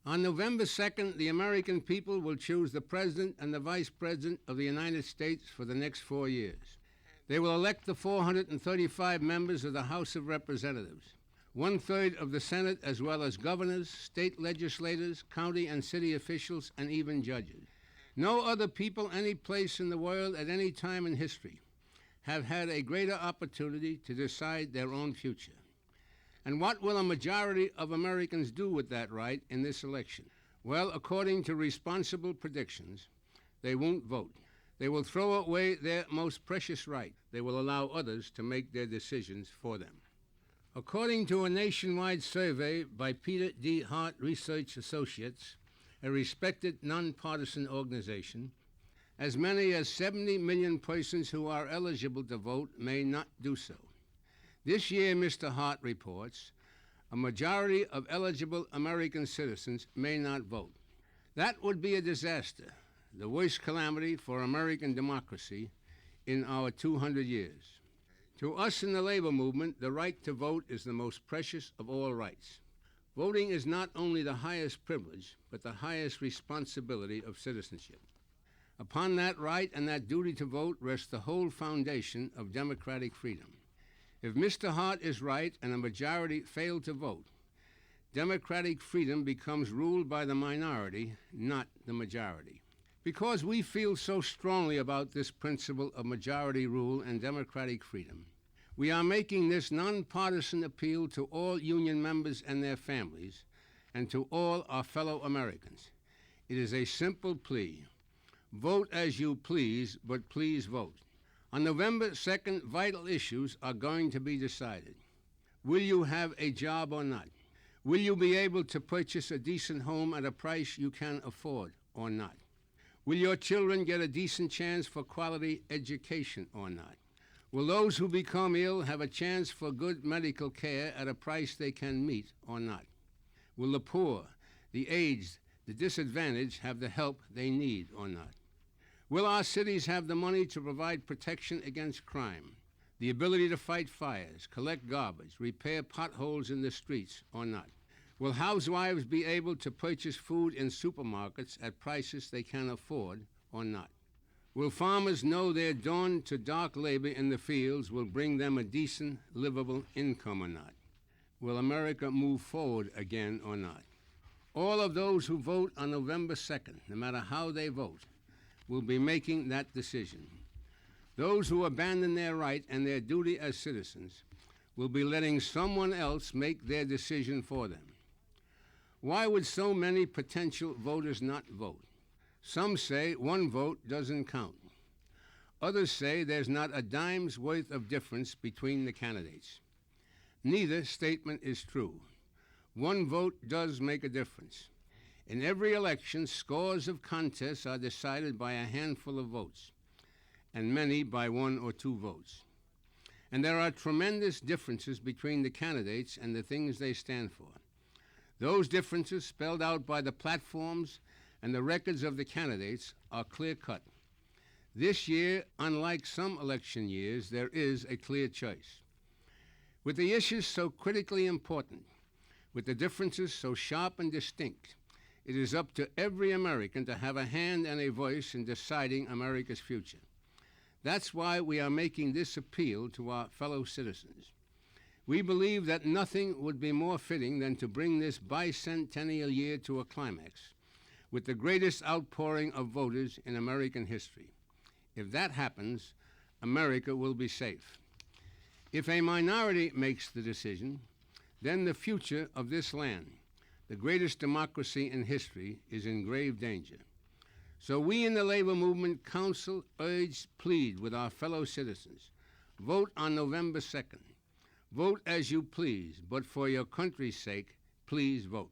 On November 2nd, the American people will choose the President and the Vice President of the United States for the next 4 years. They will elect the 435 members of the House of Representatives, one-third of the Senate, as well as governors, state legislators, county and city officials, and even judges. No other people any place in the world at any time in history have had a greater opportunity to decide their own future. And what will a majority of Americans do with that right in this election? Well, according to responsible predictions, they won't vote. They will throw away their most precious right. They will allow others to make their decisions for them. According to a nationwide survey by Peter D. Hart Research Associates, a respected nonpartisan organization, as many as 70 million persons who are eligible to vote may not do so. This year, Mr. Hart reports, a majority of eligible American citizens may not vote. That would be a disaster, the worst calamity for American democracy in our 200 years. To us in the labor movement, the right to vote is the most precious of all rights. Voting is not only the highest privilege, but the highest responsibility of citizenship. Upon that right and that duty to vote rests the whole foundation of democratic freedom. If Mr. Hart is right and a majority fail to vote, democratic freedom becomes ruled by the minority, not the majority. Because we feel so strongly about this principle of majority rule and democratic freedom, we are making this nonpartisan appeal to all union members and their families and to all our fellow Americans. It is a simple plea. Vote as you please, but please vote. On November 2nd, vital issues are going to be decided. Will you have a job or not? Will you be able to purchase a decent home at a price you can afford or not? Will your children get a decent chance for quality education or not? Will those who become ill have a chance for good medical care at a price they can meet or not? Will the poor, the aged, the disadvantaged have the help they need or not? Will our cities have the money to provide protection against crime, the ability to fight fires, collect garbage, repair potholes in the streets or not? Will housewives be able to purchase food in supermarkets at prices they can afford or not? Will farmers know their dawn to dark labor in the fields will bring them a decent, livable income or not? Will America move forward again or not? All of those who vote on November 2nd, no matter how they vote, will be making that decision. Those who abandon their right and their duty as citizens will be letting someone else make their decision for them. Why would so many potential voters not vote? Some say one vote doesn't count. Others say there's not a dime's worth of difference between the candidates. Neither statement is true. One vote does make a difference. In every election, scores of contests are decided by a handful of votes, and many by 1 or 2 votes. And there are tremendous differences between the candidates and the things they stand for. Those differences, spelled out by the platforms and the records of the candidates, are clear-cut. This year, unlike some election years, there is a clear choice. With the issues so critically important, with the differences so sharp and distinct, it is up to every American to have a hand and a voice in deciding America's future. That's why we are making this appeal to our fellow citizens. We believe that nothing would be more fitting than to bring this bicentennial year to a climax with the greatest outpouring of voters in American history. If that happens, America will be safe. If a minority makes the decision, then the future of this land, the greatest democracy in history, is in grave danger. So we in the labor movement counsel, urge, plead with our fellow citizens. Vote on November 2nd. Vote as you please, but for your country's sake, please vote.